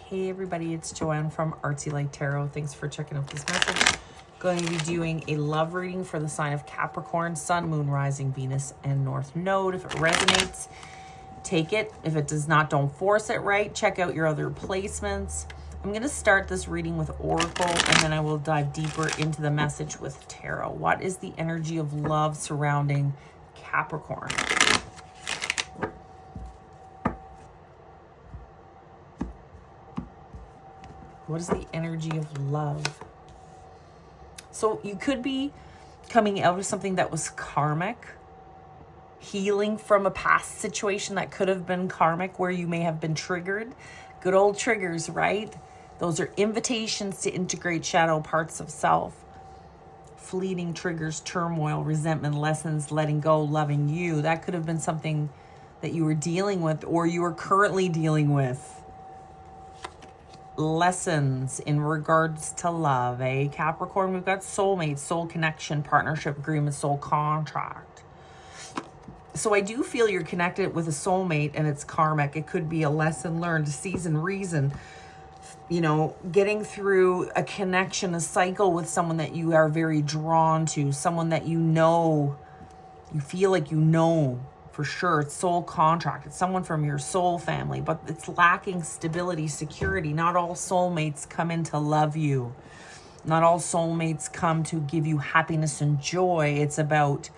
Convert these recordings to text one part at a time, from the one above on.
Hey everybody, it's Joanne from Artsy Light Tarot. Thanks for checking out this message. Going to be doing a love reading for the sign of Capricorn, Sun, Moon, Rising, Venus, and North Node. If it resonates, take it. If it does not, don't force it, right? Check out your other placements. I'm going to start this reading with Oracle, and then I will dive deeper into the message with Tarot. What is the energy of love surrounding Capricorn? What is the energy of love? So you could be coming out of something that was karmic, healing from a past situation that could have been karmic where you may have been triggered. Good old triggers, right? Those are invitations to integrate shadow parts of self. Fleeting triggers, turmoil, resentment, lessons, letting go, loving you. That could have been something that you were dealing with or you are currently dealing with. Lessons in regards to love, Capricorn, we've got soulmate, soul connection, partnership agreement, soul contract. So I do feel you're connected with a soulmate and it's karmic. It could be a lesson learned, a season, reason, you know, getting through a connection, a cycle with someone that you are very drawn to, someone that you know, you feel like you know for sure. It's soul contract. It's someone from your soul family, but it's lacking stability, security. Not all soulmates come in to love you. Not all soulmates come to give you happiness and joy. It's about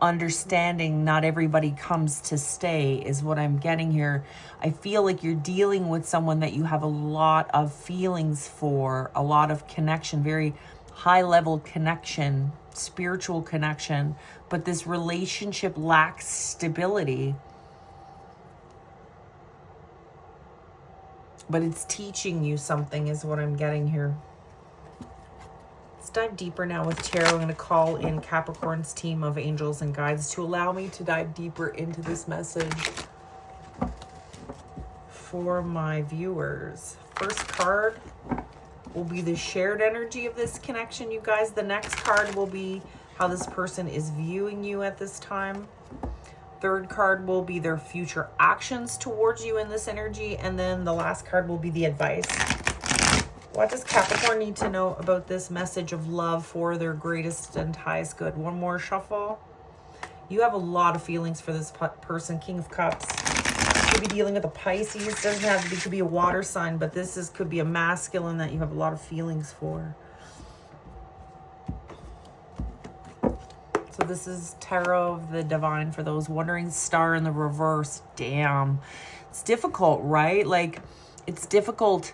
understanding not everybody comes to stay is what I'm getting here. I feel like you're dealing with someone that you have a lot of feelings for, a lot of connection, very high level connection, spiritual connection, but this relationship lacks stability. But it's teaching you something is what I'm getting here. Let's dive deeper now with Tarot. I'm going to call in Capricorn's team of angels and guides to allow me to dive deeper into this message for my viewers. First card will be the shared energy of this connection, you guys. The next card will be how this person is viewing you at this time. Third card will be their future actions towards you in this energy. And then the last card will be the advice. What does Capricorn need to know about this message of love for their greatest and highest good? One more shuffle. You have a lot of feelings for this person. King of Cups. Could be dealing with a Pisces. Doesn't have to be, could be a water sign, but this could be a masculine that you have a lot of feelings for. So this is Tarot of the Divine for those wondering. Star in the reverse. Damn. It's difficult, right? Like, it's difficult.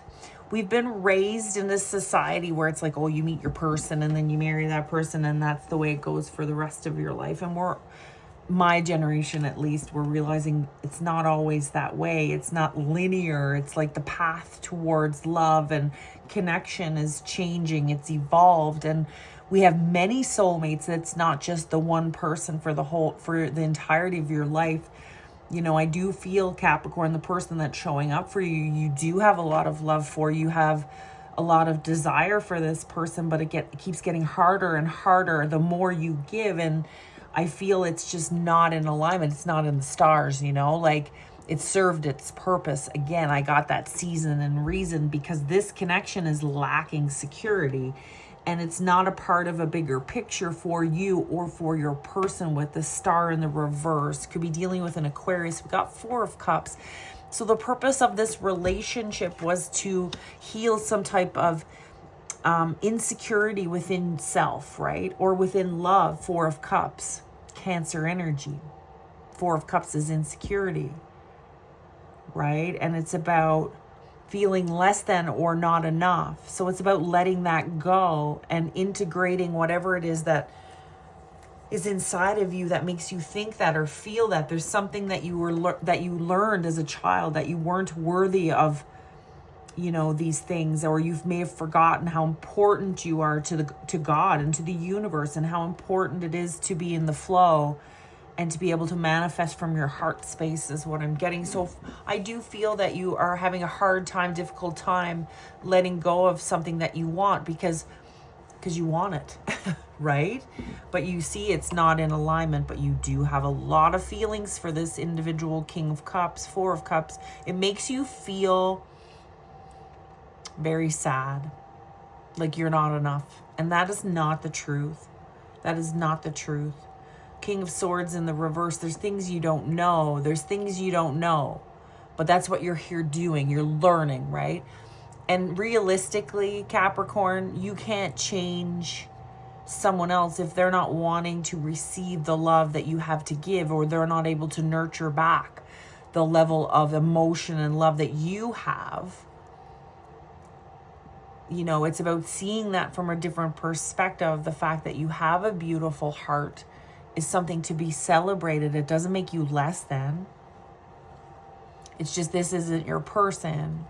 We've been raised in this society where it's like, oh, you meet your person and then you marry that person and that's the way it goes for the rest of your life. And my generation at least, we're realizing it's not always that way. It's not linear. It's like the path towards love and connection is changing. It's evolved. And we have many soulmates. It's not just the one person for the entirety of your life. You know, I do feel, Capricorn, the person that's showing up for you, you do have a lot of love for. You have a lot of desire for this person, but it keeps getting harder and harder the more you give. And I feel it's just not in alignment. It's not in the stars, you know, like it served its purpose. Again, I got that season and reason because this connection is lacking security. And it's not a part of a bigger picture for you or for your person with the star in the reverse. Could be dealing with an Aquarius. We got Four of Cups. So the purpose of this relationship was to heal some type of insecurity within self, right? Or within love. Four of Cups, Cancer energy. Four of Cups is insecurity, right? And it's about feeling less than or not enough. So it's about letting that go and integrating whatever it is that is inside of you that makes you think that or feel that. There's something that you learned as a child that you weren't worthy of, you know, these things, or you may have forgotten how important you are to God and to the universe, and how important it is to be in the flow and to be able to manifest from your heart space is what I'm getting. So I do feel that you are having a hard time, difficult time letting go of something that you want because you want it, right? But you see it's not in alignment, but you do have a lot of feelings for this individual King of Cups, Four of Cups. It makes you feel very sad, like you're not enough. And that is not the truth. That is not the truth. King of Swords in the reverse, there's things you don't know. There's things you don't know. But that's what you're here doing. You're learning, right? And realistically, Capricorn, you can't change someone else if they're not wanting to receive the love that you have to give, or they're not able to nurture back the level of emotion and love that you have. You know, it's about seeing that from a different perspective. The fact that you have a beautiful heart is something to be celebrated. It doesn't make you less than. It's just, this isn't your person,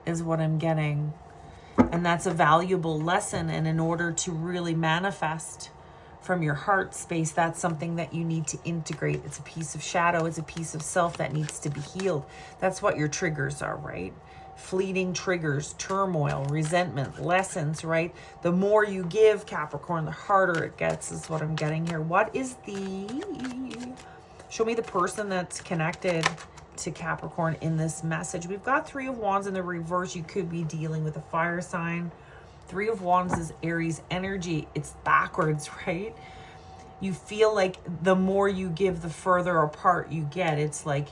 is what I'm getting. And that's a valuable lesson. And in order to really manifest from your heart space, that's something that you need to integrate. It's a piece of shadow. It's a piece of self that needs to be healed. That's what your triggers are, right? Fleeting triggers, turmoil, resentment, lessons, right? The more you give, Capricorn, the harder it gets, is what I'm getting here. What is show me the person that's connected to Capricorn in this message. We've got 3 of Wands in the reverse. You could be dealing with a fire sign. 3 of Wands is Aries energy. It's backwards, right? You feel like the more you give, the further apart you get. It's like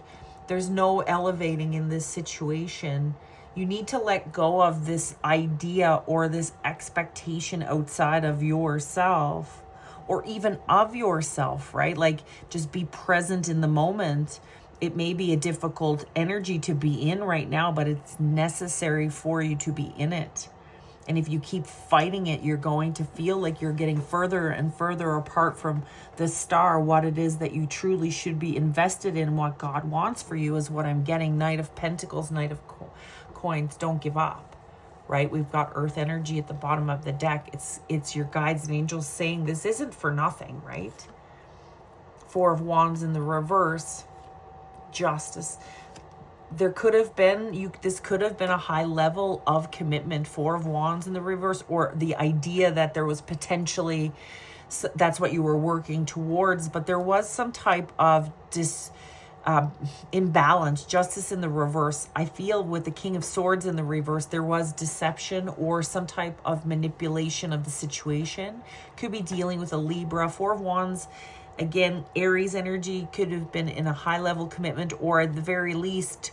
there's no elevating in this situation. You need to let go of this idea or this expectation outside of yourself, or even of yourself, right? Like, just be present in the moment. It may be a difficult energy to be in right now, but it's necessary for you to be in it. And if you keep fighting it, you're going to feel like you're getting further and further apart from the star, what it is that you truly should be invested in, what God wants for you, is what I'm getting. Knight of Pentacles, Knight of Coins. Don't give up, right? We've got Earth energy at the bottom of the deck. It's your guides and angels saying this isn't for nothing, right? 4 of Wands in the reverse, Justice. There could have been, this could have been a high level of commitment. 4 of Wands in the reverse, or the idea that there was potentially, that's what you were working towards, but there was some type of imbalance. Justice in the reverse. I feel with the King of Swords in the reverse, there was deception or some type of manipulation of the situation. Could be dealing with a Libra. 4 of Wands, again, Aries energy, could have been in a high level commitment, or at the very least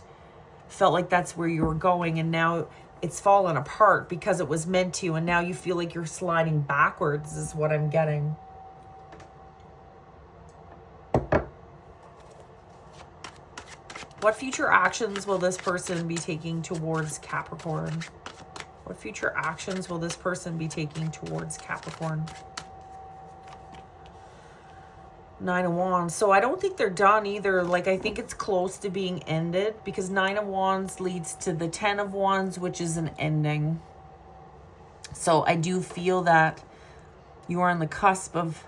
felt like that's where you were going, and now it's fallen apart because it was meant to, and now you feel like you're sliding backwards, is what I'm getting. What future actions will this person be taking towards Capricorn? What future actions will this person be taking towards Capricorn? 9 of Wands. So I don't think they're done either. Like, I think it's close to being ended, because 9 of Wands leads to the 10 of Wands, which is an ending. So I do feel that you are on the cusp of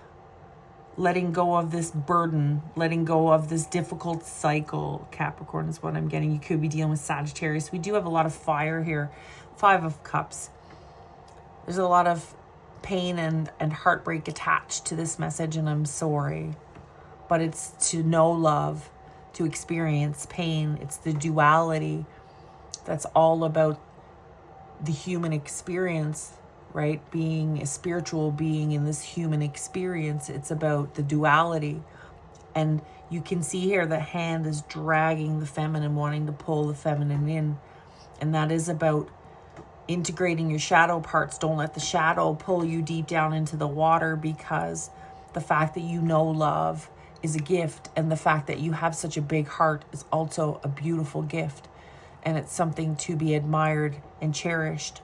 letting go of this burden, letting go of this difficult cycle. Capricorn is what I'm getting. You could be dealing with Sagittarius. We do have a lot of fire here. 5 of Cups. There's a lot of pain and heartbreak attached to this message, and I'm sorry. But it's to know love, to experience pain. It's the duality. That's all about the human experience, right? Being a spiritual being in this human experience. It's about the duality. And you can see here the hand is dragging the feminine, wanting to pull the feminine in. And that is about integrating your shadow parts. Don't let the shadow pull you deep down into the water, because the fact that you know love is a gift, and the fact that you have such a big heart is also a beautiful gift, and it's something to be admired and cherished.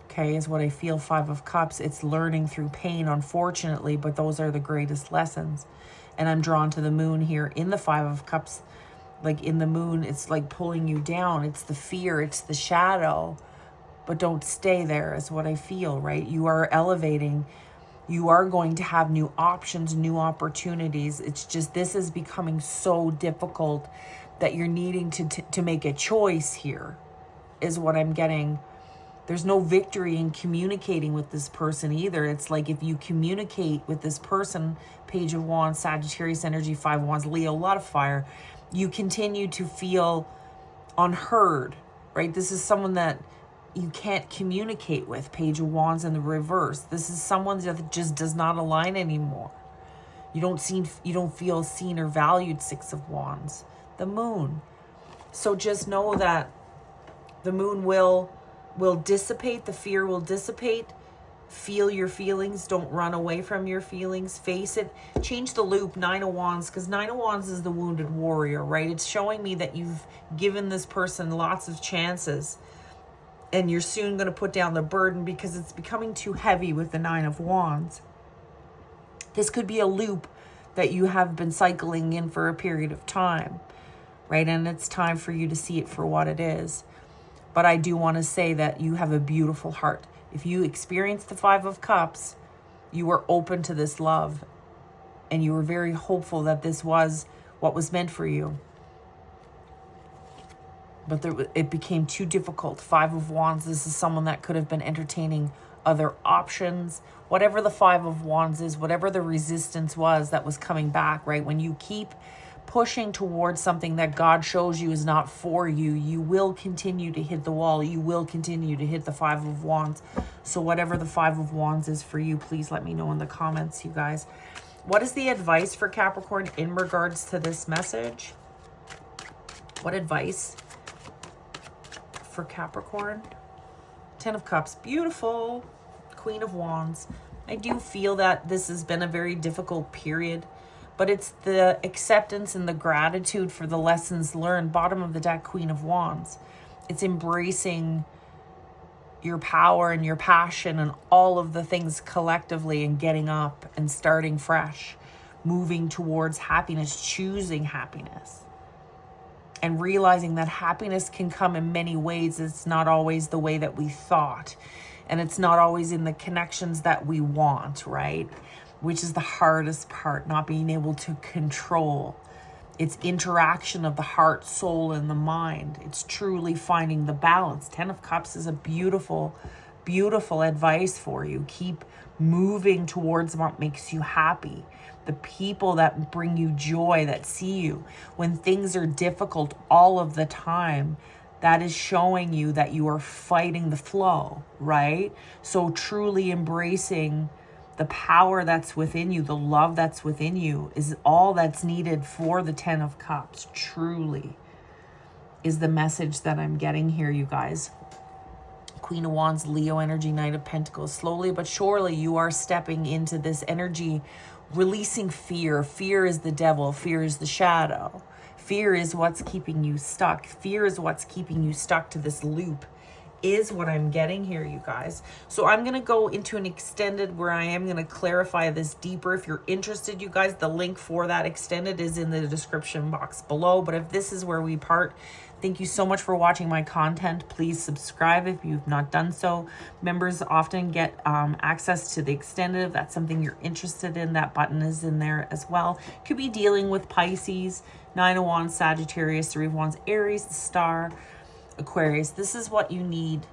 Okay, is what I feel. 5 of Cups. It's learning through pain, unfortunately, but those are the greatest lessons. And I'm drawn to the moon here in the 5 of Cups. Like, in the moon, it's like pulling you down. It's the fear, it's the shadow. But don't stay there, is what I feel, right? You are elevating. You are going to have new options, new opportunities. It's just, this is becoming so difficult that you're needing to make a choice here, is what I'm getting. There's no victory in communicating with this person either. It's like, if you communicate with this person, Page of Wands, Sagittarius energy, 5 of Wands, Leo, a lot of fire, you continue to feel unheard, right? This is someone that you can't communicate with. Page of Wands in the reverse. This is someone that just does not align anymore. You don't feel seen or valued. Six of Wands. The Moon. So just know that the Moon will dissipate. The fear will dissipate. Feel your feelings. Don't run away from your feelings. Face it. Change the loop. Nine of Wands, because Nine of Wands is the wounded warrior, right? It's showing me that you've given this person lots of chances, and you're soon going to put down the burden because it's becoming too heavy with the Nine of Wands. This could be a loop that you have been cycling in for a period of time, right? And it's time for you to see it for what it is. But I do want to say that you have a beautiful heart. If you experience the Five of Cups, you were open to this love, and you were very hopeful that this was what was meant for you. But it became too difficult. Five of Wands, this is someone that could have been entertaining other options. Whatever the Five of Wands is, whatever the resistance was that was coming back, right? When you keep pushing towards something that God shows you is not for you, you will continue to hit the wall. You will continue to hit the Five of Wands. So whatever the Five of Wands is for you, please let me know in the comments, you guys. What is the advice for Capricorn in regards to this message? What advice for Capricorn? Ten of Cups. Beautiful. Queen of Wands. I do feel that this has been a very difficult period, but it's the acceptance and the gratitude for the lessons learned. Bottom of the deck, Queen of Wands. It's embracing your power and your passion and all of the things collectively, and getting up and starting fresh, moving towards happiness, choosing happiness, and realizing that happiness can come in many ways. It's not always the way that we thought, and it's not always in the connections that we want, right? Which is the hardest part, not being able to control. It's interaction of the heart, soul, and the mind. It's truly finding the balance. Ten of Cups is a beautiful, beautiful advice for you. Keep moving towards what makes you happy. The people that bring you joy, that see you when things are difficult all of the time, that is showing you that you are fighting the flow, right? So truly embracing the power that's within you, the love that's within you, is all that's needed for the Ten of Cups. Truly is the message that I'm getting here, you guys. Queen of Wands, Leo energy, Knight of Pentacles. Slowly but surely you are stepping into this energy, releasing fear. Fear is the devil. Fear is the shadow. Fear is what's keeping you stuck. Fear is what's keeping you stuck to this loop, is what I'm getting here, you guys. So I'm going to go into an extended where I am going to clarify this deeper. If you're interested, you guys, the link for that extended is in the description box below. But if this is where we part, thank you so much for watching my content. Please subscribe if you've not done so. Members often get access to the extended. If that's something you're interested in, that button is in there as well. Could be dealing with Pisces, Nine of Wands, Sagittarius, Three of Wands, Aries, the Star, Aquarius. This is what you need.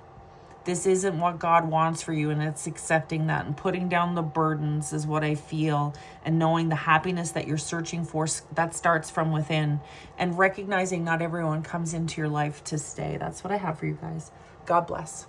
This isn't what God wants for you, and it's accepting that and putting down the burdens is what I feel, and knowing the happiness that you're searching for, that starts from within, and recognizing not everyone comes into your life to stay. That's what I have for you guys. God bless.